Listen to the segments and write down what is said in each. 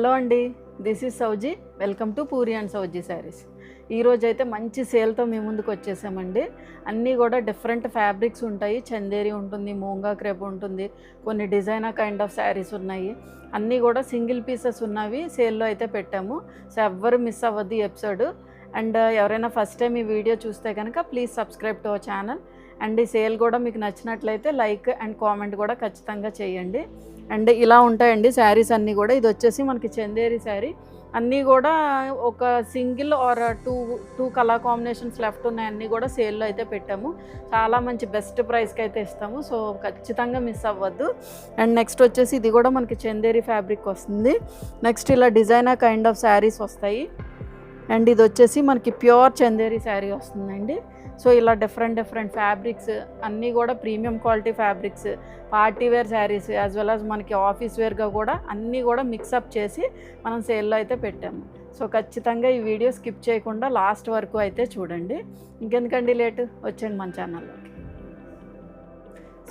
Hello అండి, this is Souji. Welcome to Puri and Souji sarees. ఈరోజు అయితే మంచి సేల్తో మీ ముందుకు వచ్చేసామండి. అన్నీ కూడా డిఫరెంట్ ఫ్యాబ్రిక్స్ ఉంటాయి. చందేరి ఉంటుంది, మూంగా క్రేప్ ఉంటుంది, కొన్ని డిజైనర్ కైండ్ ఆఫ్ శారీస్ ఉన్నాయి. అన్నీ కూడా సింగిల్ పీసెస్ ఉన్నవి సేల్లో అయితే పెట్టాము. సో ఎవ్వరు మిస్ అవ్వద్దు ఈ ఎపిసోడ్. అండ్ ఎవరైనా ఫస్ట్ టైం ఈ వీడియో చూస్తే కనుక please subscribe to our channel. And ఈ సేల్ కూడా మీకు నచ్చినట్లయితే లైక్ అండ్ కామెంట్ కూడా ఖచ్చితంగా చేయండి. అండ్ ఇలా ఉంటాయండి శారీస్ అన్నీ కూడా. ఇది వచ్చేసి మనకి చందేరి శారీ. అన్నీ కూడా ఒక single or two colour combinations left ఉన్నాయి. అన్నీ కూడా సేల్లో అయితే పెట్టాము. చాలా మంచి బెస్ట్ ప్రైస్కి అయితే ఇస్తాము. సో ఖచ్చితంగా మిస్ అవ్వద్దు. అండ్ నెక్స్ట్ వచ్చేసి ఇది కూడా మనకి చందేరి ఫ్యాబ్రిక్ వస్తుంది. నెక్స్ట్ ఇలా డిజైనర్ కైండ్ ఆఫ్ శారీస్ వస్తాయి. అండ్ ఇది వచ్చేసి మనకి ప్యూర్ చందేరి శారీ వస్తుందండి. సో ఇలా డిఫరెంట్ ఫ్యాబ్రిక్స్ అన్నీ కూడా premium quality fabrics, party wear saris as well as మనకి ఆఫీస్ వేర్గా కూడా అన్నీ కూడా మిక్సప్ చేసి మనం సేల్లో అయితే పెట్టాము. సో ఖచ్చితంగా ఈ వీడియో స్కిప్ చేయకుండా లాస్ట్ వరకు అయితే చూడండి. ఇంకెందుకండి లేటు, వచ్చేయండి మన ఛానల్లోకి.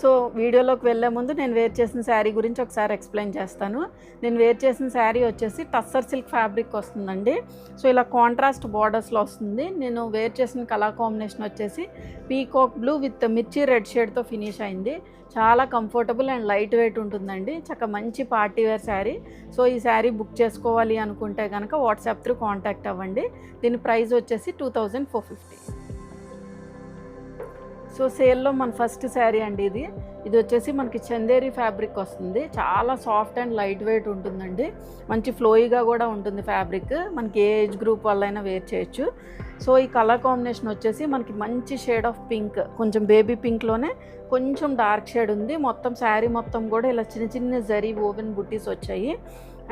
సో వీడియోలోకి వెళ్ళే ముందు నేను వేర్ చేసిన శారీ గురించి ఒకసారి ఎక్స్ప్లెయిన్ చేస్తాను. నేను వేర్ చేసిన శారీ వచ్చేసి టస్సర్ సిల్క్ ఫ్యాబ్రిక్ వస్తుందండి. సో ఇలా కాంట్రాస్ట్ బార్డర్స్లో వస్తుంది. నేను వేర్ చేసిన కలర్ కాంబినేషన్ వచ్చేసి పీకాక్ బ్లూ విత్ మిర్చి రెడ్ షేడ్తో ఫినిష్ అయింది. చాలా కంఫర్టబుల్ అండ్ లైట్ వెయిట్ ఉంటుందండి. చక్కగా మంచి పార్టీ వేర్ శారీ. సో ఈ శారీ బుక్ చేసుకోవాలి అనుకుంటే కనుక వాట్సాప్ త్రూ కాంటాక్ట్ అవ్వండి. దీని ప్రైస్ వచ్చేసి 2450. సో సేల్లో మన ఫస్ట్ శారీ అండి ఇది వచ్చేసి మనకి చందేరి ఫ్యాబ్రిక్ వస్తుంది. చాలా సాఫ్ట్ అండ్ లైట్ వెయిట్ ఉంటుందండి. మంచి ఫ్లోయిగా కూడా ఉంటుంది ఫ్యాబ్రిక్. మనకి ఏ ఏజ్ గ్రూప్ వాళ్ళైనా వేర్ చేయొచ్చు. సో ఈ కలర్ కాంబినేషన్ వచ్చేసి మనకి మంచి షేడ్ ఆఫ్ పింక్, కొంచెం బేబీ పింక్లోనే కొంచెం డార్క్ షేడ్ ఉంది. మొత్తం శారీ మొత్తం కూడా ఇలా చిన్న జరీ ఓవెన్ బుట్టీస్ వచ్చాయి.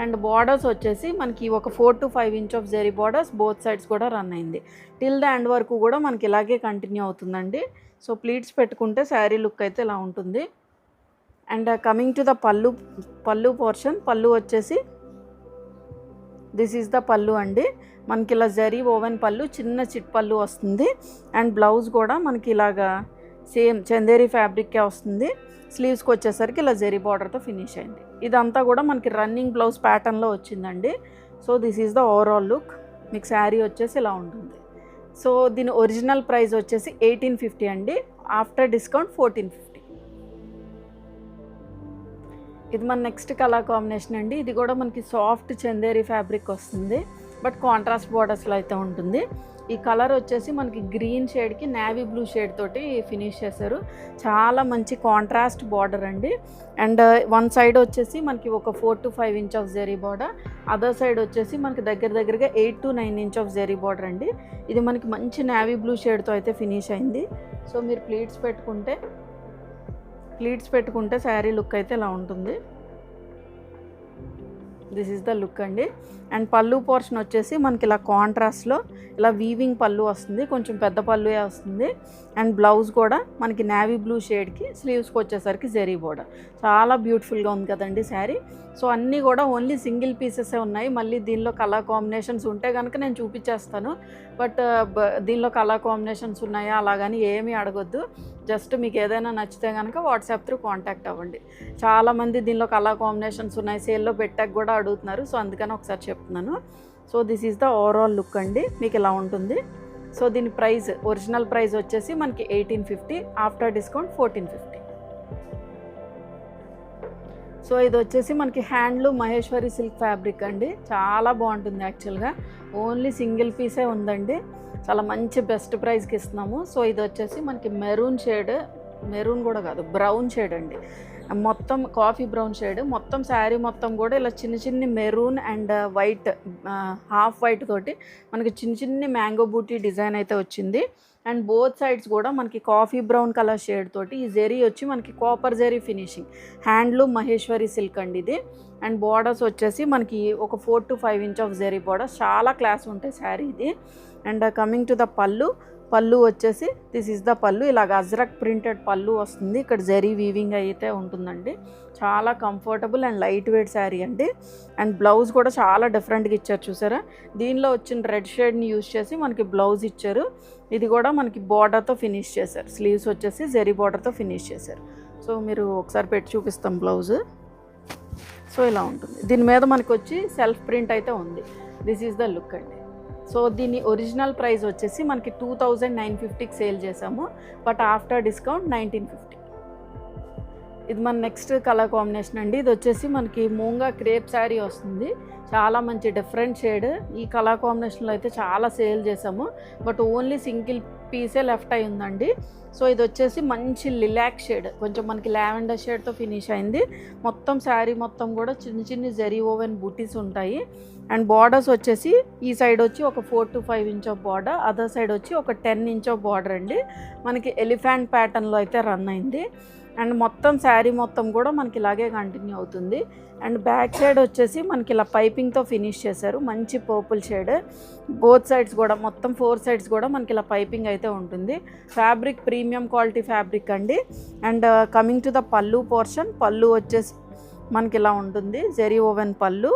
అండ్ బార్డర్స్ వచ్చేసి మనకి ఒక 4 to 5 inch of zari borders both sides కూడా రన్ అయింది. టిల్ ద ఎండ్ వరకు కూడా మనకి ఇలాగే కంటిన్యూ అవుతుందండి. సో ప్లీట్స్ పెట్టుకుంటే శారీ లుక్ అయితే ఇలా ఉంటుంది. అండ్ కమింగ్ టు ద పళ్ళు పోర్షన్, పళ్ళు వచ్చేసి దిస్ ఈజ్ ద పళ్ళు అండి. మనకి ఇలా జరీ ఓవెన్ పళ్ళు, చిన్న చిట్ పళ్ళు వస్తుంది. అండ్ బ్లౌజ్ కూడా మనకి ఇలాగా సేమ్ చందేరి ఫ్యాబ్రిక్కే వస్తుంది. స్లీవ్స్కి వచ్చేసరికి ఇలా జరీ బార్డర్తో ఫినిష్ అయింది. ఇదంతా కూడా మనకి రన్నింగ్ బ్లౌజ్ ప్యాటర్న్లో వచ్చిందండి. So this is the overall look. మీకు శారీ వచ్చేసి ఇలా ఉంటుంది. సో దీని ఒరిజినల్ ప్రైస్ వచ్చేసి 1850 అండి. After discount 1450. ఇది మన నెక్స్ట్ కలర్ కాంబినేషన్ అండి. ఇది కూడా మనకి సాఫ్ట్ చందేరి ఫ్యాబ్రిక్ వస్తుంది, బట్ కాంట్రాస్ట్ బార్డర్స్లో అయితే ఉంటుంది. ఈ కలర్ వచ్చేసి మనకి గ్రీన్ షేడ్కి నేవీ బ్లూ షేడ్ తోటి ఫినిష్ చేశారు. చాలా మంచి కాంట్రాస్ట్ బార్డర్ అండి. అండ్ వన్ సైడ్ వచ్చేసి మనకి ఒక 4 to 5 inch of zari border, other side వచ్చేసి మనకి దగ్గరగా 8 to 9 inch of zari border అండి. ఇది మనకి మంచి నేవీ బ్లూ షేడ్తో అయితే ఫినిష్ అయింది. సో మీరు ప్లీట్స్ పెట్టుకుంటే శారీ లుక్ అయితే ఇలా ఉంటుంది. దిస్ ఈజ్ ద లుక్ అండి. అండ్ పళ్ళు పోర్షన్ వచ్చేసి మనకి ఇలా కాంట్రాస్ట్లో ఇలా వీవింగ్ పళ్ళు వస్తుంది, కొంచెం పెద్ద పళ్ళుయే వస్తుంది. అండ్ బ్లౌజ్ కూడా మనకి నేవీ బ్లూ షేడ్కి, స్లీవ్స్కి వచ్చేసరికి జరీ బోర్డర్. చాలా బ్యూటిఫుల్గా ఉంది కదండి శారీ. సో అన్నీ కూడా ఓన్లీ సింగిల్ పీసెసే ఉన్నాయి. మళ్ళీ దీనిలో కలర్ కాంబినేషన్స్ ఉంటే కనుక నేను చూపించేస్తాను. బట్ దీనిలో కలర్ కాంబినేషన్స్ ఉన్నాయా అలాగని ఏమీ అడగొద్దు. జస్ట్ మీకు ఏదైనా నచ్చితే కనుక వాట్సాప్ త్రూ కాంటాక్ట్ అవ్వండి. చాలామంది దీనిలో కలర్ కాంబినేషన్స్ ఉన్నాయి సేల్లో పెట్టాక కూడా అడుగుతున్నారు. సో అందుకని ఒకసారి చెప్తున్నాను. So this is the overall look అండి. మీకు ఇలా ఉంటుంది. సో దీని ప్రైస్, ఒరిజినల్ ప్రైస్ వచ్చేసి మనకి 1850, ఆఫ్టర్ డిస్కౌంట్ 1450. సో ఇది వచ్చేసి మనకి హ్యాండ్లూమ్ మహేశ్వరి సిల్క్ ఫ్యాబ్రిక్ అండి. చాలా బాగుంటుంది. యాక్చువల్గా ఓన్లీ సింగిల్ పీసే ఉందండి. చాలా మంచి బెస్ట్ ప్రైస్కి ఇస్తున్నాము. సో ఇది వచ్చేసి మనకి మెరూన్ కూడా కాదు, బ్రౌన్ షేడ్ అండి. మొత్తం కాఫీ బ్రౌన్ షేడ్. మొత్తం శారీ మొత్తం కూడా ఇలా చిన్న maroon and white, half white తోటి మనకి చిన్న మ్యాంగో బూటీ డిజైన్ అయితే వచ్చింది. అండ్ బోత్ సైడ్స్ కూడా మనకి కాఫీ బ్రౌన్ కలర్ షేడ్ తోటి ఈ జరీ వచ్చి మనకి copper zari finishing. Handloom Maheshwari silk అండి ఇది. అండ్ బార్డర్స్ వచ్చేసి మనకి ఒక 4 to 5 inch of zari borders. చాలా క్లాస్ ఉంటాయి శారీ ఇది. అండ్ కమింగ్ టు ద పళ్ళు వచ్చేసి దిస్ ఈజ్ ద పళ్ళు. ఇలాగ అజ్రక్ ప్రింటెడ్ పళ్ళు వస్తుంది. ఇక్కడ జరీ వీవింగ్ అయితే ఉంటుందండి. చాలా comfortable and light weight saree అండి. అండ్ బ్లౌజ్ కూడా చాలా డిఫరెంట్గా ఇచ్చారు, చూసారా. దీనిలో వచ్చిన రెడ్ షేడ్ని యూజ్ చేసి మనకి బ్లౌజ్ ఇచ్చారు. ఇది కూడా మనకి బార్డర్తో ఫినిష్ చేశారు. స్లీవ్స్ వచ్చేసి జరీ బార్డర్తో ఫినిష్ చేశారు. సో మీరు ఒకసారి పెట్టి చూపిస్తాం బ్లౌజ్. సో ఇలా ఉంటుంది. దీని మీద మనకు వచ్చి సెల్ఫ్ ప్రింట్ అయితే ఉంది. దిస్ ఈజ్ ద లుక్ అండి. సో దీని ఒరిజినల్ ప్రైస్ వచ్చేసి మనకి 2950కి సేల్ చేసాము, బట్ ఆఫ్టర్ డిస్కౌంట్ 1950. ఇది మన నెక్స్ట్ కలర్ కాంబినేషన్ అండి. ఇది వచ్చేసి మనకి మూంగా క్రేప్ శారీ వస్తుంది, చాలా మంచి డిఫరెంట్ షేడ్. ఈ కలర్ కాంబినేషన్లో అయితే చాలా సేల్ చేసాము, బట్ ఓన్లీ సింగిల్ పీసే లెఫ్ట్ అయి ఉందండి. సో ఇది వచ్చేసి మంచి లిలాక్ షేడ్, కొంచెం మనకి లావెండర్ షేడ్తో ఫినిష్ అయింది. మొత్తం శారీ మొత్తం కూడా చిన్న చిన్న జరీ ఓవెన్ బూటీస్ ఉంటాయి. అండ్ బార్డర్స్ వచ్చేసి ఈ సైడ్ వచ్చి ఒక 4 to 5 inch of border, other side వచ్చి ఒక 10 ఇంచ్ ఆఫ్ బార్డర్ అండి. మనకి ఎలిఫెంట్ ప్యాటర్న్లో అయితే రన్ అయింది. అండ్ మొత్తం శారీ మొత్తం కూడా మనకి ఇలాగే కంటిన్యూ అవుతుంది. అండ్ బ్యాక్ సైడ్ వచ్చేసి మనకి ఇలా పైపింగ్తో ఫినిష్ చేశారు, మంచి పర్పుల్ షేడ్. బోత్ సైడ్స్ కూడా మొత్తం 4 సైడ్స్ కూడా మనకి ఇలా పైపింగ్ అయితే ఉంటుంది. ఫ్యాబ్రిక్ ప్రీమియం క్వాలిటీ ఫ్యాబ్రిక్ అండి. అండ్ కమింగ్ టు ద పళ్ళు పోర్షన్, పళ్ళు వచ్చేసి మనకి ఇలా ఉంటుంది, జెరీ ఓవెన్ పళ్ళు.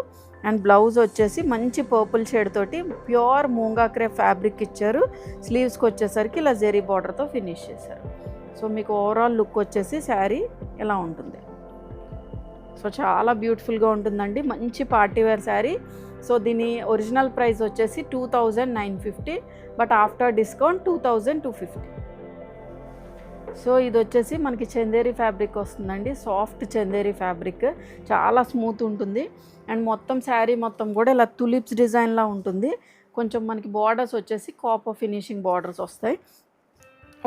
అండ్ బ్లౌజ్ వచ్చేసి మంచి పర్పుల్ షేడ్ తోటి ప్యూర్ మూంగా క్రేప్ ఫ్యాబ్రిక్ ఇచ్చారు. స్లీవ్స్కి వచ్చేసరికి ఇలా జెరీ బార్డర్తో ఫినిష్ చేశారు. సో మీకు ఓవరాల్ లుక్ వచ్చేసి శారీ ఇలా ఉంటుంది. సో చాలా బ్యూటిఫుల్గా ఉంటుందండి, మంచి పార్టీవేర్ శారీ. సో దీని ఒరిజినల్ ప్రైస్ వచ్చేసి 2950, బట్ ఆఫ్టర్ డిస్కౌంట్ 2250. సో ఇది వచ్చేసి మనకి చందేరి ఫ్యాబ్రిక్ వస్తుందండి, సాఫ్ట్ చందేరి ఫ్యాబ్రిక్, చాలా స్మూత్ ఉంటుంది. అండ్ మొత్తం శారీ మొత్తం కూడా ఇలా తులిప్స్ డిజైన్లా ఉంటుంది. కొంచెం మనకి బార్డర్స్ వచ్చేసి కాపర్ ఫినిషింగ్ బార్డర్స్ వస్తాయి.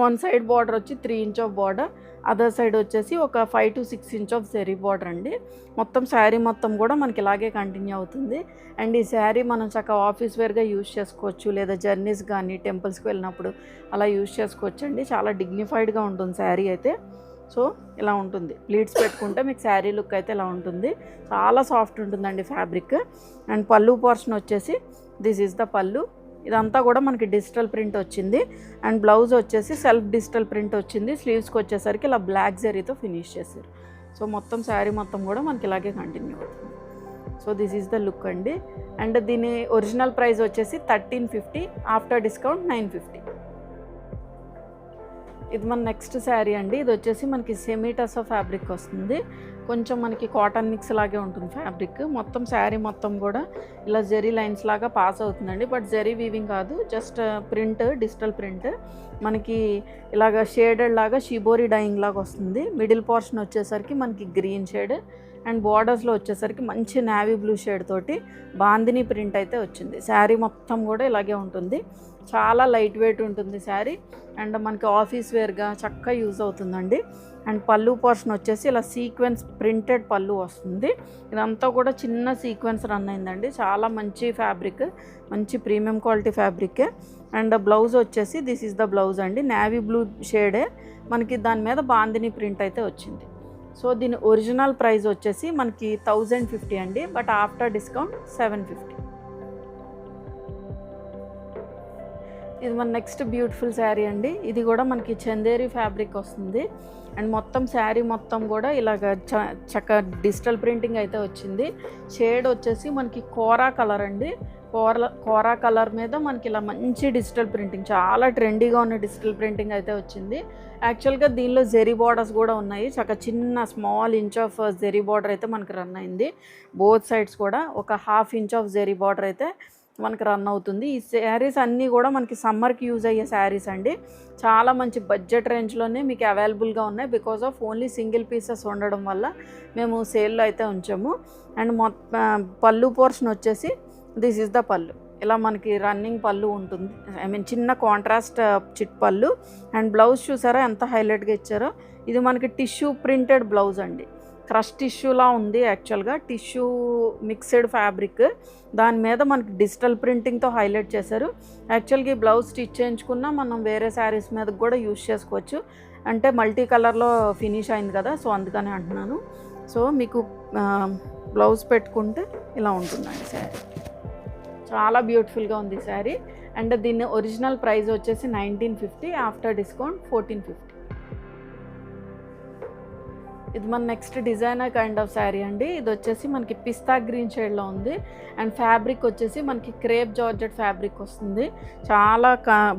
వన్ సైడ్ బార్డర్ వచ్చి 3 inch of border, other side వచ్చేసి ఒక 5 to 6 inch of zari border అండి. మొత్తం శారీ మొత్తం కూడా మనకి ఇలాగే కంటిన్యూ అవుతుంది. అండ్ ఈ శారీ మనం చక్కగా ఆఫీస్ వేర్గా యూజ్ చేసుకోవచ్చు, లేదా జర్నీస్ కానీ టెంపుల్స్కి వెళ్ళినప్పుడు అలా యూజ్ చేసుకోవచ్చు అండి. చాలా డిగ్నిఫైడ్గా ఉంటుంది శారీ అయితే. సో ఇలా ఉంటుంది, ప్లీట్స్ పెట్టుకుంటే మీకు శారీ లుక్ అయితే ఇలా ఉంటుంది, చాలా సాఫ్ట్ ఉంటుందండి ఫ్యాబ్రిక్. అండ్ పళ్ళు పోర్షన్ వచ్చేసి దిస్ ఈజ్ ద పళ్ళు. ఇదంతా కూడా మనకి డిజిటల్ ప్రింట్ వచ్చింది. అండ్ బ్లౌజ్ వచ్చేసి సెల్ఫ్ డిజిటల్ ప్రింట్ వచ్చింది. స్లీవ్స్కి వచ్చేసరికి ఇలా బ్లాక్ జరీతో ఫినిష్ చేశారు. సో మొత్తం శారీ మొత్తం కూడా మనకి ఇలాగే కంటిన్యూ అవుతుంది. So this is the look అండి. అండ్ దీని ఒరిజినల్ ప్రైస్ వచ్చేసి 1350, ఆఫ్టర్ డిస్కౌంట్ 950. ఇది మన నెక్స్ట్ శారీ అండి. ఇది వచ్చేసి మనకి సెమీ టసో ఫ్యాబ్రిక్ వస్తుంది, కొంచెం మనకి కాటన్ మిక్స్ లాగే ఉంటుంది ఫ్యాబ్రిక్. మొత్తం శారీ మొత్తం కూడా ఇలా జెరీ లైన్స్ లాగా పాస్ అవుతుందండి, బట్ జెరీ వీవింగ్ కాదు, జస్ట్ ప్రింట్, డిజిటల్ ప్రింట్. మనకి ఇలాగ షేడెడ్ లాగా షిబోరి డైయింగ్ లాగా వస్తుంది. మిడిల్ పోర్షన్ వచ్చేసరికి మనకి గ్రీన్ షేడ్, అండ్ బార్డర్స్లో వచ్చేసరికి మంచి నావీ బ్లూ షేడ్ తోటి బాందిని ప్రింట్ అయితే వచ్చింది. శారీ మొత్తం కూడా ఇలాగే ఉంటుంది, చాలా లైట్ వెయిట్ ఉంటుంది శారీ. అండ్ మనకి ఆఫీస్ వేర్గా చక్కగా యూజ్ అవుతుందండి. అండ్ పళ్ళు పోర్షన్ వచ్చేసి ఇలా సీక్వెన్స్ ప్రింటెడ్ పళ్ళు వస్తుంది. ఇదంతా కూడా చిన్న సీక్వెన్స్ రన్ అయిందండి, చాలా మంచి ఫ్యాబ్రిక్, మంచి premium quality fabric. And blouse వచ్చేసి దిస్ ఈజ్ ద బ్లౌజ్ అండి, నావీ బ్లూ షేడే. మనకి దాని మీద బాందిని ప్రింట్ అయితే వచ్చింది. సో దీని ఒరిజినల్ ప్రైస్ వచ్చేసి మనకి 1050 అండి, బట్ ఆఫ్టర్ డిస్కౌంట్ 750. ఇది మన నెక్స్ట్ బ్యూటిఫుల్ శారీ అండి. ఇది కూడా మనకి చందేరి ఫ్యాబ్రిక్ వస్తుంది. అండ్ మొత్తం శారీ మొత్తం కూడా ఇలాగ చక్క డిజిటల్ ప్రింటింగ్ అయితే వచ్చింది. షేడ్ వచ్చేసి మనకి కోరా కలర్ అండి. కోరా కలర్ మీద మనకి ఇలా మంచి డిజిటల్ ప్రింటింగ్, చాలా ట్రెండీగా ఉన్న డిజిటల్ ప్రింటింగ్ అయితే వచ్చింది. యాక్చువల్గా దీనిలో జెరీ బార్డర్స్ కూడా ఉన్నాయి, చక్క చిన్న small inch of zari border అయితే మనకి రన్ అయింది. బోత్ సైడ్స్ కూడా ఒక 1/2 ఇంచ్ ఆఫ్ జెరీ బార్డర్ అయితే మనకి రన్ అవుతుంది. ఈ శారీస్ అన్నీ కూడా మనకి సమ్మర్కి యూజ్ అయ్యే శారీస్ అండి, చాలా మంచి బడ్జెట్ రేంజ్లోనే మీకు అవైలబుల్గా ఉన్నాయి. Because of only single pieces ఉండడం వల్ల మేము సేల్లో అయితే ఉంచాము. అండ్ పళ్ళు పోర్షన్ వచ్చేసి దిస్ ఈజ్ ద పళ్ళు, ఇలా మనకి రన్నింగ్ పళ్ళు ఉంటుంది, చిన్న కాంట్రాస్ట్ చిట్ పళ్ళు. అండ్ బ్లౌజ్ చూసారా ఎంత హైలైట్గా ఇచ్చారో. ఇది మనకి టిష్యూ ప్రింటెడ్ బ్లౌజ్ అండి, క్రష్ టిష్యూలా ఉంది. యాక్చువల్గా టిష్యూ మిక్స్డ్ ఫ్యాబ్రిక్, దాని మీద మనకి డిజిటల్ ప్రింటింగ్తో హైలైట్ చేశారు. యాక్చువల్గా ఈ బ్లౌజ్ స్టిచ్ చేయించుకున్నా మనం వేరే శారీస్ మీద కూడా యూజ్ చేసుకోవచ్చు, అంటే మల్టీ కలర్లో ఫినిష్ అయింది కదా, సో అందుకని అంటున్నాను. సో మీకు బ్లౌజ్ పెట్టుకుంటే ఇలా ఉంటుందండి శారీ, చాలా బ్యూటిఫుల్గా ఉంది శారీ. అండ్ దీని ఒరిజినల్ ప్రైస్ వచ్చేసి 1950, ఆఫ్టర్ డిస్కౌంట్ 1450. ఇది మన next designer kind of sari అండి. ఇది వచ్చేసి మనకి పిస్తా గ్రీన్ షేడ్లో ఉంది. అండ్ ఫ్యాబ్రిక్ వచ్చేసి మనకి క్రేప్ జార్జెట్ ఫ్యాబ్రిక్ వస్తుంది, చాలా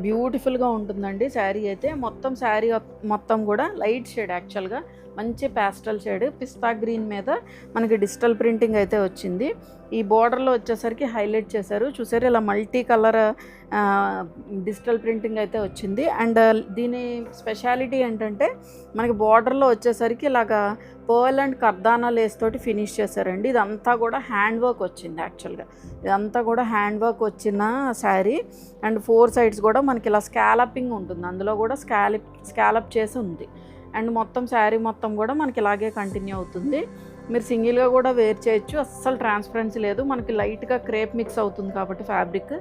బ్యూటిఫుల్గా ఉంటుందండి శారీ అయితే. మొత్తం శారీ మొత్తం కూడా లైట్ షేడ్, యాక్చువల్గా మంచి ప్యాస్టల్ షేడ్ పిస్తా గ్రీన్ మీద మనకి డిజిటల్ ప్రింటింగ్ అయితే వచ్చింది. ఈ బోర్డర్లో వచ్చేసరికి హైలైట్ చేశారు, చూసారు ఇలా మల్టీ కలర్ డిజిటల్ ప్రింటింగ్ అయితే వచ్చింది. అండ్ దీని స్పెషాలిటీ ఏంటంటే మనకి బోర్డర్లో వచ్చేసరికి ఇలాగా పర్ల్ అండ్ కర్దానా లేస్ తోటి ఫినిష్ చేశారండి. ఇదంతా కూడా హ్యాండ్ వర్క్ వచ్చింది. యాక్చువల్గా ఇదంతా కూడా హ్యాండ్ వర్క్ వచ్చిన శారీ. అండ్ 4 సైడ్స్ కూడా మనకి ఇలా స్కాలపింగ్ ఉంటుంది, అందులో కూడా స్కాలప్ చేసి ఉంది. అండ్ మొత్తం శారీ మొత్తం కూడా మనకి ఇలాగే కంటిన్యూ అవుతుంది. మీరు సింగిల్గా కూడా వేర్ చేయొచ్చు, అస్సలు ట్రాన్స్పరెన్సీ లేదు. మనకి లైట్గా క్రేప్ మిక్స్ అవుతుంది కాబట్టి ఫ్యాబ్రిక్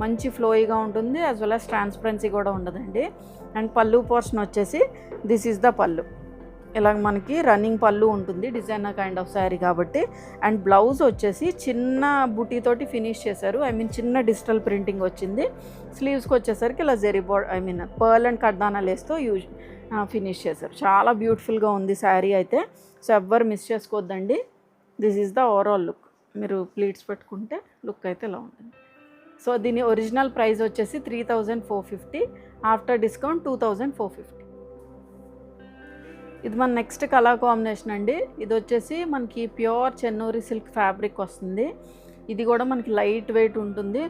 మంచి ఫ్లోయిగా ఉంటుంది, యాజ్ వెల్ యాజ్ ట్రాన్స్పరెన్సీ కూడా ఉండదండి. అండ్ పళ్ళు పోర్షన్ వచ్చేసి దిస్ ఈజ్ ద పళ్ళు. ఇలా మనకి రన్నింగ్ పళ్ళు ఉంటుంది, డిజైనర్ కైండ్ ఆఫ్ శారీ కాబట్టి. అండ్ బ్లౌజ్ వచ్చేసి చిన్న బుటీతోటి ఫినిష్ చేశారు, చిన్న డిజిటల్ ప్రింటింగ్ వచ్చింది. స్లీవ్స్కి వచ్చేసరికి ఇలా జెరీ పర్ల్ అండ్ కర్దానా లేస్తో ఫినిష్ చేశారు. చాలా బ్యూటిఫుల్గా ఉంది శారీ అయితే, సో ఎవ్వరు మిస్ చేసుకోవద్దండి. This is the overall look. మీరు ప్లీట్స్ పెట్టుకుంటే లుక్ అయితే ఇలా ఉంటుంది. సో దీని ఒరిజినల్ ప్రైస్ వచ్చేసి 3450, ఆఫ్టర్ డిస్కౌంట్ 2450. ఇది మన నెక్స్ట్ కలర్ కాంబినేషన్ అండి. ఇది వచ్చేసి మనకి ప్యూర్ చెన్నూరి సిల్క్ ఫ్యాబ్రిక్ వస్తుంది. ఇది కూడా మనకి లైట్ వెయిట్ ఉంటుంది.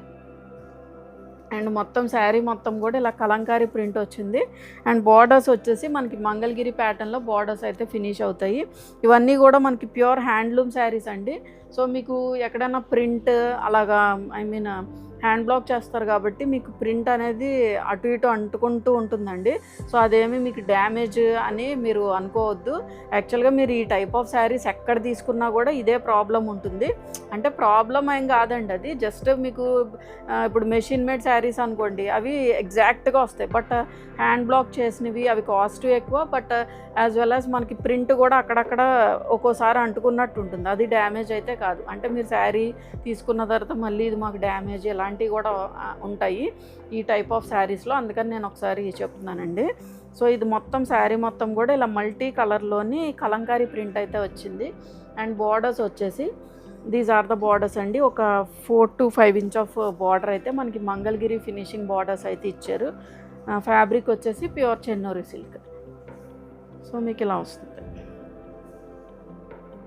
అండ్ మొత్తం శారీ మొత్తం కూడా ఇలా కలంకారీ ప్రింట్ వచ్చింది. అండ్ బార్డర్స్ వచ్చేసి మనకి మంగళగిరి ప్యాటర్న్లో బార్డర్స్ అయితే ఫినిష్ అవుతాయి. ఇవన్నీ కూడా మనకి ప్యూర్ హ్యాండ్లూమ్ శారీస్ అండి. సో మీకు ఎక్కడైనా ప్రింట్ అలాగా హ్యాండ్ బ్లాక్ చేస్తారు కాబట్టి మీకు ప్రింట్ అనేది అటు ఇటు అంటుకుంటూ ఉంటుందండి. సో అదేమి మీకు డ్యామేజ్ అని మీరు అనుకోవద్దు. యాక్చువల్గా మీరు ఈ టైప్ ఆఫ్ శారీస్ ఎక్కడ తీసుకున్నా కూడా ఇదే ప్రాబ్లం ఉంటుంది. అంటే ప్రాబ్లం ఏం కాదండి, అది జస్ట్ మీకు ఇప్పుడు మెషిన్ మేడ్ శారీస్ అనుకోండి, అవి ఎగ్జాక్ట్గా వస్తాయి. బట్ హ్యాండ్ బ్లాక్ చేసినవి అవి కాస్ట్ ఎక్కువ, బట్ యాజ్ వెల్ యాజ్ మనకి ప్రింట్ కూడా అక్కడక్కడ ఒక్కోసారి అంటుకున్నట్టు ఉంటుంది, అది డ్యామేజ్ అయితే కాదు. అంటే మీరు శారీ తీసుకున్న తర్వాత మళ్ళీ ఇది మాకు డ్యామేజ్ ఇలాంటివి కూడా ఉంటాయి ఈ టైప్ ఆఫ్ శారీస్లో, అందుకని నేను ఒకసారి చెప్తున్నానండి. సో ఇది మొత్తం శారీ మొత్తం కూడా ఇలా మల్టీ కలర్లోని కలంకారీ ప్రింట్ అయితే వచ్చింది. అండ్ బార్డర్స్ వచ్చేసి దీస్ ఆర్ ద బార్డర్స్ అండి. ఒక 4 to 5 ఇంచ్ ఆఫ్ బార్డర్ అయితే మనకి మంగళగిరి ఫినిషింగ్ బార్డర్స్ అయితే ఇచ్చారు. ఫ్యాబ్రిక్ వచ్చేసి ప్యూర్ చెన్నూరి సిల్క్. సో మీకు ఇలా వస్తుంది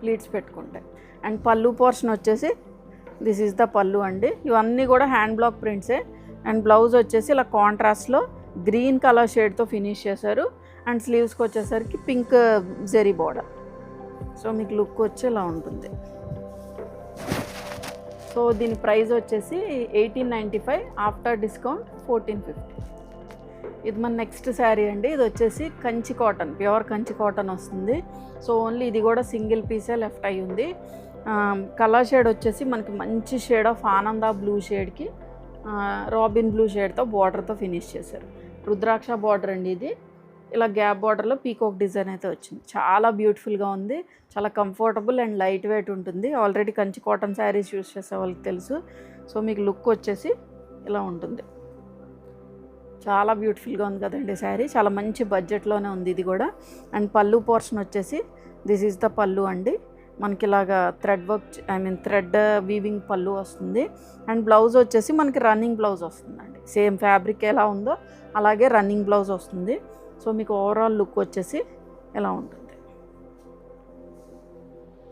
ప్లీట్స్ పెట్టుకుంటే. అండ్ పళ్ళు పోర్షన్ వచ్చేసి దిస్ ఈజ్ ద పళ్ళు అండి. ఇవన్నీ కూడా హ్యాండ్ బ్లాక్ ప్రింట్సే. అండ్ బ్లౌజ్ వచ్చేసి ఇలా కాంట్రాస్ట్లో గ్రీన్ కలర్ షేడ్తో ఫినిష్ చేశారు. అండ్ స్లీవ్స్కి వచ్చేసరికి పింక్ జెరీ బార్డర్. సో మీకు లుక్ వచ్చి ఇలా ఉంటుంది. సో దీని ప్రైస్ వచ్చేసి 1895, ఆఫ్టర్ డిస్కౌంట్ 1450. ఇది మన నెక్స్ట్ శారీ అండి. ఇది వచ్చేసి Kanchi cotton, pure Kanchi cotton వస్తుంది. సో ఓన్లీ ఇది కూడా సింగిల్ పీసే లెఫ్ట్ అయ్యి ఉంది. కలర్ షేడ్ వచ్చేసి మనకి మంచి షేడ్ ఆఫ్ ఆనంద బ్లూ షేడ్కి రాబిన్ బ్లూ షేడ్తో బార్డర్తో ఫినిష్ చేశారు. రుద్రాక్ష బార్డర్ అండి ఇది. ఇలా గ్యాప్ బార్డర్లో పీకాక్ డిజైన్ అయితే వచ్చింది. చాలా బ్యూటిఫుల్గా ఉంది, చాలా కంఫర్టబుల్ అండ్ లైట్ వెయిట్ ఉంటుంది. Already Kanchi cotton saris use చేసే వాళ్ళకి తెలుసు. సో మీకు లుక్ వచ్చేసి ఇలా ఉంటుంది. చాలా బ్యూటిఫుల్గా ఉంది కదండి శారీ, చాలా మంచి బడ్జెట్లోనే ఉంది ఇది కూడా. అండ్ పళ్ళు పోర్షన్ వచ్చేసి దిస్ ఈజ్ ద పళ్ళు అండి. మనకి ఇలాగా థ్రెడ్ వర్క్ థ్రెడ్ వీవింగ్ పళ్ళు వస్తుంది. అండ్ బ్లౌజ్ వచ్చేసి మనకి రన్నింగ్ బ్లౌజ్ వస్తుందండి. సేమ్ ఫ్యాబ్రిక్ ఎలా ఉందో అలాగే రన్నింగ్ బ్లౌజ్ వస్తుంది. సో మీకు ఓవరాల్ లుక్ వచ్చేసి ఎలా ఉంటుంది.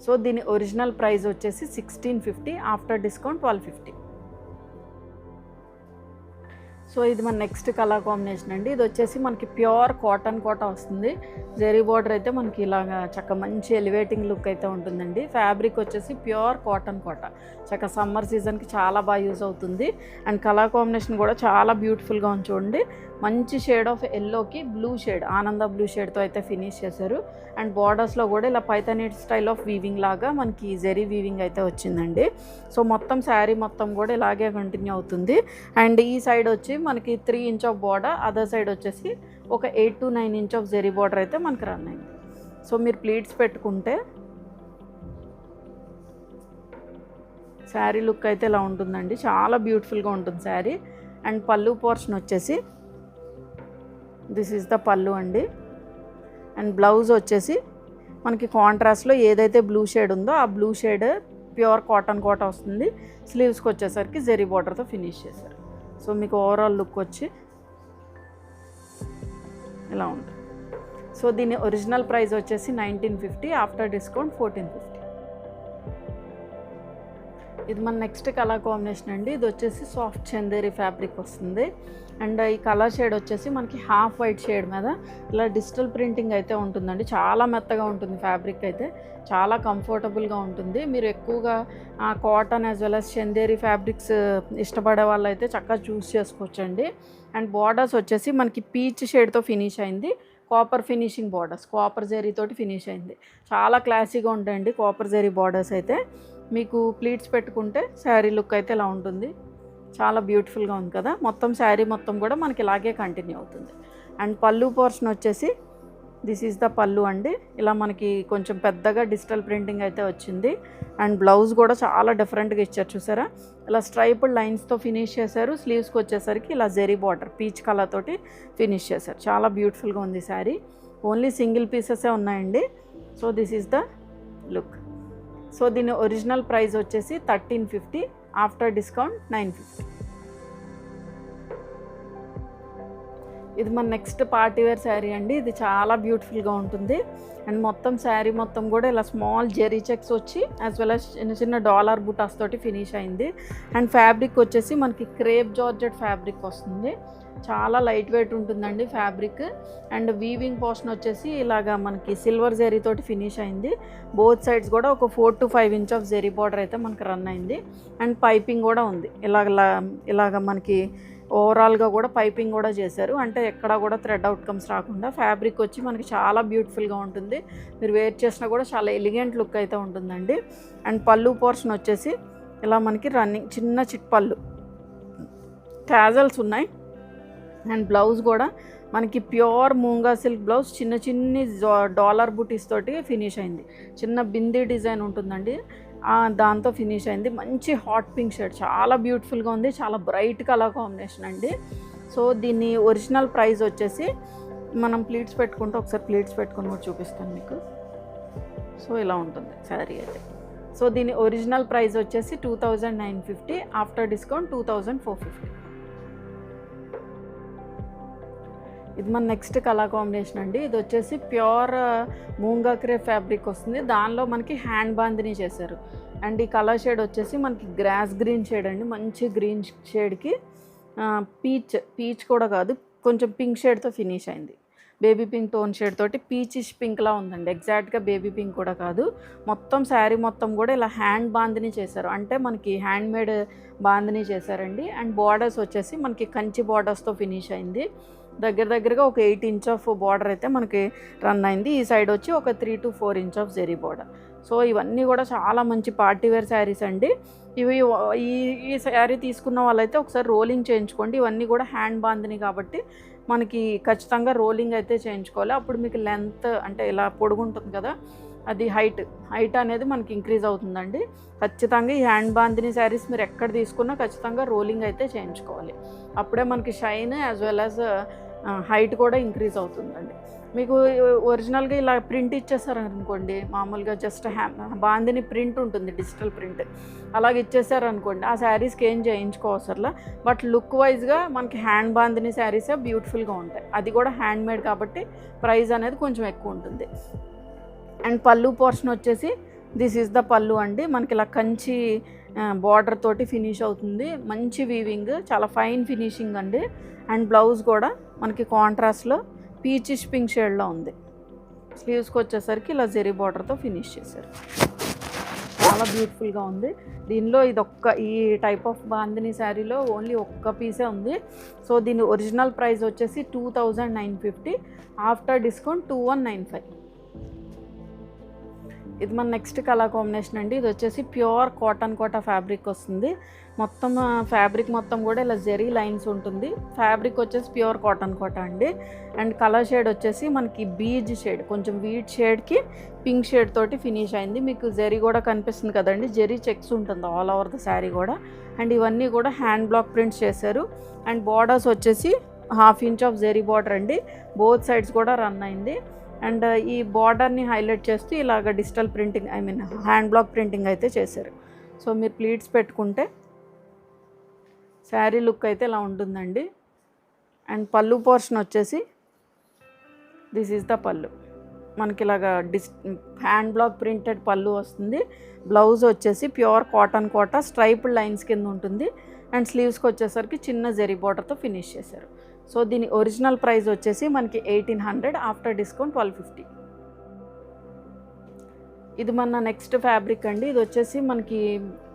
సో దీని ఒరిజినల్ ప్రైస్ వచ్చేసి 1650, ఆఫ్టర్ డిస్కౌంట్ 1250. సో ఇది మన నెక్స్ట్ కలర్ కాంబినేషన్ అండి. ఇది వచ్చేసి మనకి ప్యూర్ కాటన్ కోట వస్తుంది. జెరీ బార్డర్ అయితే మనకి ఇలాగా చక్క మంచి ఎలివేటింగ్ లుక్ అయితే ఉంటుందండి. ఫ్యాబ్రిక్ వచ్చేసి ప్యూర్ కాటన్ కోట, చక్క సమ్మర్ సీజన్కి చాలా బాగా యూజ్ అవుతుంది. అండ్ కలర్ కాంబినేషన్ కూడా చాలా బ్యూటిఫుల్గా ఉంది చూడండి. మంచి షేడ్ ఆఫ్ ఎల్లోకి బ్లూ షేడ్, ఆనంద బ్లూ షేడ్తో అయితే ఫినిష్ చేశారు. అండ్ బార్డర్స్లో కూడా ఇలా పైథానీట్ స్టైల్ ఆఫ్ వీవింగ్ లాగా మనకి జెరీ వీవింగ్ అయితే వచ్చిందండి. సో మొత్తం శారీ మొత్తం కూడా ఇలాగే కంటిన్యూ అవుతుంది. అండ్ ఈ సైడ్ వచ్చి మనకి 3 inch of border, other side వచ్చేసి ఒక 8 to 9 inch of zari border అయితే మనకి రన్ అయింది. సో మీరు ప్లీట్స్ పెట్టుకుంటే శారీ లుక్ అయితే ఇలా ఉంటుందండి, చాలా బ్యూటిఫుల్గా ఉంటుంది శారీ. అండ్ పళ్ళు పోర్షన్ వచ్చేసి దిస్ ఈజ్ ద పళ్ళు అండి. అండ్ బ్లౌజ్ వచ్చేసి మనకి కాంట్రాస్ట్లో ఏదైతే బ్లూ షేడ్ ఉందో ఆ బ్లూ షేడ్ ప్యూర్ కాటన్ కోట వస్తుంది. స్లీవ్స్కి వచ్చేసరికి జెరీ బార్డర్తో ఫినిష్ చేశారు. సో మీకు ఓవరాల్ లుక్ వచ్చి ఇలా ఉంటుంది. సో దీని ఒరిజినల్ ప్రైస్ వచ్చేసి 1950, ఆఫ్టర్ డిస్కౌంట్ 1450. ఇది మన నెక్స్ట్ కలర్ కాంబినేషన్ అండి. ఇది వచ్చేసి సాఫ్ట్ చందేరి ఫ్యాబ్రిక్ వస్తుంది. అండ్ ఈ కలర్ షేడ్ వచ్చేసి మనకి హాఫ్ వైట్ షేడ్ మీద ఇలా డిజిటల్ ప్రింటింగ్ అయితే ఉంటుందండి. చాలా మెత్తగా ఉంటుంది ఫ్యాబ్రిక్ అయితే, చాలా కంఫర్టబుల్గా ఉంటుంది. మీరు ఎక్కువగా cotton as well as Chanderi fabrics ఇష్టపడే వాళ్ళు అయితే చక్కగా చూస్ చేసుకోవచ్చండి. అండ్ బార్డర్స్ వచ్చేసి మనకి పీచ్ షేడ్తో ఫినిష్ అయింది. Copper finishing borders, copper zari తోటి ఫినిష్ అయింది. చాలా క్లాసీగా ఉంటాయండి కాపర్ జరీ బార్డర్స్ అయితే. మీకు ప్లీట్స్ పెట్టుకుంటే శారీ లుక్ అయితే ఇలా ఉంటుంది. చాలా బ్యూటిఫుల్గా ఉంది కదా. మొత్తం శారీ మొత్తం కూడా మనకి ఇలాగే కంటిన్యూ అవుతుంది. అండ్ పళ్ళు పోర్షన్ వచ్చేసి దిస్ ఈజ్ ద పళ్ళు అండి. ఇలా మనకి కొంచెం పెద్దగా డిజిటల్ ప్రింటింగ్ అయితే వచ్చింది. అండ్ బ్లౌజ్ కూడా చాలా డిఫరెంట్గా ఇచ్చారు చూసారా. ఇలా స్ట్రైప్డ్ లైన్స్తో ఫినిష్ చేశారు. స్లీవ్స్కి వచ్చేసరికి ఇలా జెరీ బార్డర్ పీచ్ కలర్ తోటి ఫినిష్ చేశారు. చాలా బ్యూటిఫుల్గా ఉంది శారీ. ఓన్లీ సింగిల్ పీసెసే ఉన్నాయండి. So this is the look. So దీని ఒరిజినల్ ప్రైస్ వచ్చేసి 1350, ఆఫ్టర్ డిస్కౌంట్ 950. ఇది మన నెక్స్ట్ పార్టీ వేర్ శారీ అండి. ఇది చాలా బ్యూటిఫుల్గా ఉంటుంది. అండ్ మొత్తం శారీ మొత్తం కూడా ఇలా స్మాల్ జెరీ చెక్స్ వచ్చి యాజ్ వెల్ as చిన్న చిన్న డాలర్ బుటాస్ తోటి ఫినిష్ అయింది. అండ్ ఫ్యాబ్రిక్ వచ్చేసి మనకి క్రేప్ జార్జెట్ ఫ్యాబ్రిక్ వస్తుంది. చాలా లైట్ వెయిట్ ఉంటుందండి ఫ్యాబ్రిక్. అండ్ వీవింగ్ పోర్షన్ వచ్చేసి ఇలాగా మనకి సిల్వర్ జెరీ తోటి ఫినిష్ అయింది. బోత్ సైడ్స్ కూడా ఒక 4 to 5 inch of zari border అయితే మనకి రన్ అయింది. అండ్ పైపింగ్ కూడా ఉంది. ఇలాగ మనకి ఓవరాల్గా కూడా పైపింగ్ కూడా చేశారు. అంటే ఎక్కడ కూడా థ్రెడ్ అవుట్కమ్స్ రాకుండా ఫ్యాబ్రిక్ వచ్చి మనకి చాలా బ్యూటిఫుల్గా ఉంటుంది. మీరు వేర్ చేసినా కూడా చాలా ఎలిగెంట్ లుక్ అయితే ఉంటుందండి. అండ్ పళ్ళు పోర్షన్ వచ్చేసి ఇలా మనకి రన్నింగ్ చిన్న చిట్ పళ్ళు, టాజల్స్ ఉన్నాయి. అండ్ బ్లౌజ్ కూడా మనకి ప్యూర్ మూంగా సిల్క్ బ్లౌజ్ చిన్న చిన్ని డాలర్ బుటీస్ తోటి ఫినిష్ అయింది. చిన్న బిందీ డిజైన్ ఉంటుందండి, దాంతో ఫినిష్ అయింది. మంచి హాట్ పింక్ షేడ్, చాలా బ్యూటిఫుల్గా ఉంది. చాలా బ్రైట్ కలర్ కాంబినేషన్ అండి. సో దీన్ని ఒరిజినల్ ప్రైస్ వచ్చేసి మనం ప్లీట్స్ పెట్టుకుంటే ఒకసారి ప్లీట్స్ పెట్టుకుని కూడా చూపిస్తాను మీకు. సో ఇలా ఉంటుంది శారీ అయితే. సో దీని ఒరిజినల్ ప్రైస్ వచ్చేసి 2950, ఆఫ్టర్ డిస్కౌంట్ 2450. ఇది మన నెక్స్ట్ కలర్ కాంబినేషన్ అండి. ఇది వచ్చేసి ప్యూర్ మూంగా క్రేప్ ఫ్యాబ్రిక్ వస్తుంది. దానిలో మనకి హ్యాండ్ బాందిని చేశారు. అండ్ ఈ కలర్ షేడ్ వచ్చేసి మనకి గ్రాస్ గ్రీన్ షేడ్ అండి. మంచి గ్రీన్ షేడ్కి పీచ్ కూడా కాదు, కొంచెం పింక్ షేడ్తో ఫినిష్ అయింది. బేబీ పింక్ టోన్ షేడ్ తోటి పీచిష్ పింక్లా ఉందండి. ఎగ్జాక్ట్గా బేబీ పింక్ కూడా కాదు. మొత్తం శారీ మొత్తం కూడా ఇలా హ్యాండ్ బాందిని చేశారు. అంటే మనకి హ్యాండ్ మేడ్ బాందిని చేశారండి. అండ్ బార్డర్స్ వచ్చేసి మనకి కంచి బార్డర్స్తో ఫినిష్ అయింది. దగ్గరగా ఒక 8 inch ఆఫ్ బార్డర్ అయితే మనకి రన్ అయింది. ఈ సైడ్ వచ్చి ఒక 3 to 4 inch of zari border. So ఇవన్నీ కూడా చాలా మంచి పార్టీ వేర్ శారీస్ అండి. ఇవి ఈ శారీ తీసుకున్న వాళ్ళైతే ఒకసారి రోలింగ్ చేయించుకోండి. ఇవన్నీ కూడా హ్యాండ్ బాందిని కాబట్టి మనకి ఖచ్చితంగా రోలింగ్ అయితే చేయించుకోవాలి. అప్పుడు మీకు లెంత్ అంటే ఇలా పొడుగుంటుంది కదా, అది హైట్ అనేది మనకి ఇంక్రీజ్ అవుతుందండి. ఖచ్చితంగా ఈ హ్యాండ్ బాందిని శారీస్ మీరు ఎక్కడ తీసుకున్నా ఖచ్చితంగా రోలింగ్ అయితే చేయించుకోవాలి. అప్పుడే మనకి shine as well as height కూడా ఇంక్రీజ్ అవుతుందండి. మీకు ఒరిజినల్గా ఇలా ప్రింట్ ఇచ్చేసారనుకోండి, మామూలుగా జస్ట్ బాందిని ప్రింట్ ఉంటుంది, డిజిటల్ ప్రింట్ అలాగే ఇచ్చేసారనుకోండి, ఆ శారీస్కి ఏం చేయించుకోవసరలా. బట్ లుక్ వైజ్గా మనకి హ్యాండ్ బాందిని శారీసే బ్యూటిఫుల్గా ఉంటాయి. అది కూడా హ్యాండ్ మేడ్ కాబట్టి ప్రైస్ అనేది కొంచెం ఎక్కువ ఉంటుంది. అండ్ పళ్ళు పోర్షన్ వచ్చేసి దిస్ ఈజ్ ద పళ్ళు అండి. మనకి ఇలా కంచి బార్డర్ తోటి ఫినిష్ అవుతుంది. మంచి వీవింగ్, చాలా ఫైన్ ఫినిషింగ్ అండి. అండ్ బ్లౌజ్ కూడా మనకి కాంట్రాస్ట్లో పీచిష్ పింక్ షేడ్లో ఉంది. స్లీవ్స్కి వచ్చేసరికి ఇలా జెరీ బార్డర్తో ఫినిష్ చేశారు. చాలా బ్యూటిఫుల్గా ఉంది. దీనిలో ఈ టైప్ ఆఫ్ బాందిని శారీలో ఓన్లీ ఒక్క పీసే ఉంది. సో దీని ఒరిజినల్ ప్రైస్ వచ్చేసి 2950, ఆఫ్టర్ డిస్కౌంట్ 2195. ఇది మన నెక్స్ట్ కలర్ కాంబినేషన్ అండి. ఇది వచ్చేసి ప్యూర్ కాటన్ కోటా ఫ్యాబ్రిక్ వస్తుంది. మొత్తం ఫ్యాబ్రిక్ మొత్తం కూడా ఇలా జెరీ లైన్స్ ఉంటుంది. ఫ్యాబ్రిక్ వచ్చేసి ప్యూర్ కాటన్ కోటా అండి. అండ్ కలర్ షేడ్ వచ్చేసి మనకి బీజ్ షేడ్, కొంచెం వీట్ షేడ్కి పింక్ షేడ్ తోటి ఫినిష్ అయింది. మీకు జెరీ కూడా కనిపిస్తుంది కదండి, జెరీ చెక్స్ ఉంటుంది ఆల్ ఓవర్ ద శారీ కూడా. అండ్ ఇవన్నీ కూడా హ్యాండ్ బ్లాక్ ప్రింట్స్ చేశారు. అండ్ బార్డర్స్ వచ్చేసి 1/2 inch ఆఫ్ జెరీ బార్డర్ అండి. బోత్ సైడ్స్ కూడా రన్ అయింది. అండ్ ఈ బార్డర్ని హైలైట్ చేస్తూ ఇలాగ digital printing hand block printing అయితే చేశారు. సో మీరు ప్లీట్స్ పెట్టుకుంటే శారీ లుక్ అయితే ఇలా ఉంటుందండి. అండ్ పళ్ళు పోర్షన్ వచ్చేసి దిస్ ఈజ్ ద పళ్ళు. మనకి ఇలాగా హ్యాండ్ బ్లాక్ ప్రింటెడ్ పళ్ళు వస్తుంది. బ్లౌజ్ వచ్చేసి ప్యూర్ కాటన్ కోట స్ట్రైప్డ్ లైన్స్ కింద ఉంటుంది. అండ్ స్లీవ్స్కి వచ్చేసరికి చిన్న జెరీ బార్డర్తో ఫినిష్ చేశారు. సో దీని ఒరిజినల్ ప్రైస్ వచ్చేసి మనకి 1800, ఆఫ్టర్ డిస్కౌంట్ 1250. ఇది మన నెక్స్ట్ ఫ్యాబ్రిక్ అండి. ఇది వచ్చేసి మనకి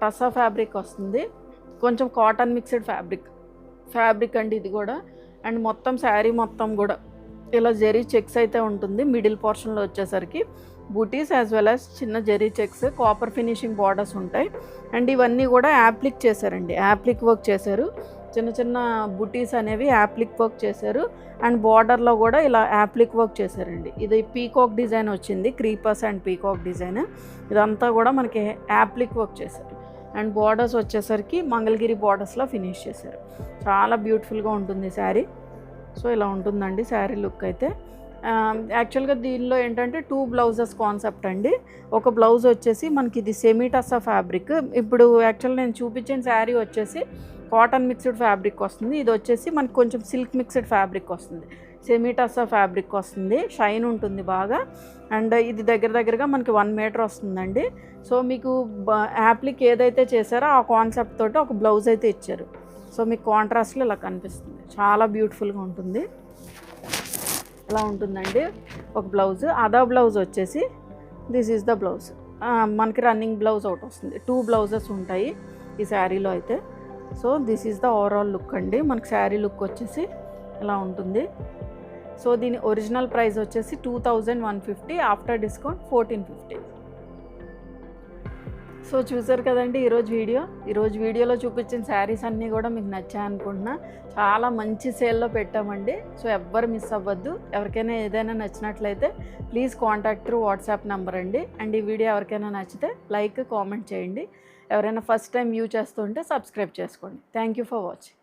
టసా ఫ్యాబ్రిక్ వస్తుంది. కొంచెం కాటన్ మిక్స్డ్ ఫ్యాబ్రిక్ అండి ఇది కూడా. అండ్ మొత్తం శారీ మొత్తం కూడా ఇలా జెరీ చెక్స్ అయితే ఉంటుంది. మిడిల్ పోర్షన్లో వచ్చేసరికి బూటీస్ యాజ్ వెల్ యాజ్ చిన్న zari checks, copper finishing borders ఉంటాయి. అండ్ ఇవన్నీ కూడా యాప్లిక్ చేశారండి, యాప్లిక్ వర్క్ చేశారు. చిన్న చిన్న బుటీస్ అనేవి యాప్లిక్ వర్క్ చేశారు. అండ్ బార్డర్లో కూడా ఇలా యాప్లిక్ వర్క్ చేశారండి. ఇది పీకాక్ డిజైన్ వచ్చింది, క్రీపర్స్ అండ్ పీకాక్ డిజైన్. ఇదంతా కూడా మనకి యాప్లిక్ వర్క్ చేశారు. అండ్ బార్డర్స్ వచ్చేసరికి మంగళగిరి బార్డర్స్లో ఫినిష్ చేశారు. చాలా బ్యూటిఫుల్గా ఉంటుంది శారీ. సో ఇలా ఉంటుందండి శారీ లుక్ అయితే. యాక్చువల్గా దీనిలో ఏంటంటే 2 బ్లౌజెస్ కాన్సెప్ట్ అండి. ఒక బ్లౌజ్ వచ్చేసి మనకి ఇది సెమీ టస్సా ఫ్యాబ్రిక్. ఇప్పుడు యాక్చువల్ నేను చూపించిన శారీ వచ్చేసి కాటన్ మిక్స్డ్ ఫ్యాబ్రిక్ వస్తుంది. ఇది వచ్చేసి మనకి కొంచెం సిల్క్ మిక్స్డ్ ఫ్యాబ్రిక్ వస్తుంది. సెమీ టస్సా ఫ్యాబ్రిక్ వస్తుంది, షైన్ ఉంటుంది బాగా. అండ్ ఇది దగ్గరగా మనకి 1 మీటర్ వస్తుందండి. సో మీకు యాప్లిక్ ఏదైతే చేశారో ఆ కాన్సెప్ట్ తోటి ఒక బ్లౌజ్ అయితే ఇచ్చారు. సో మీకు కాంట్రాస్ట్లో ఇలా కనిపిస్తుంది, చాలా బ్యూటిఫుల్గా ఉంటుంది. ఇలా ఉంటుందండి ఒక బ్లౌజ్. అదా బ్లౌజ్ వచ్చేసి దిస్ ఈజ్ ద బ్లౌజ్. మనకి రన్నింగ్ బ్లౌజ్ ఒకటి వస్తుంది. 2 బ్లౌజెస్ ఉంటాయి ఈ శారీలో అయితే. So this is the overall look అండి. మనకి శారీ లుక్ వచ్చేసి ఇలా ఉంటుంది. సో దీని ఒరిజినల్ ప్రైస్ వచ్చేసి 2150, ఆఫ్టర్ డిస్కౌంట్ 1450. సో చూసారు కదండి ఈరోజు వీడియోలో చూపించిన శారీస్ అన్నీ కూడా మీకు నచ్చాయి అనుకుంటున్నా. చాలా మంచి సేల్లో పెట్టామండి. సో ఎవ్వరు మిస్ అవ్వద్దు. ఎవరికైనా ఏదైనా నచ్చినట్లయితే please contact through WhatsApp number అండి. అండ్ ఈ వీడియో ఎవరికైనా నచ్చితే లైక్, కామెంట్ చేయండి. ఎవరైనా ఫస్ట్ టైం వ్యూ చేస్తుంటే సబ్స్క్రైబ్ చేసుకోండి. Thank you for watching.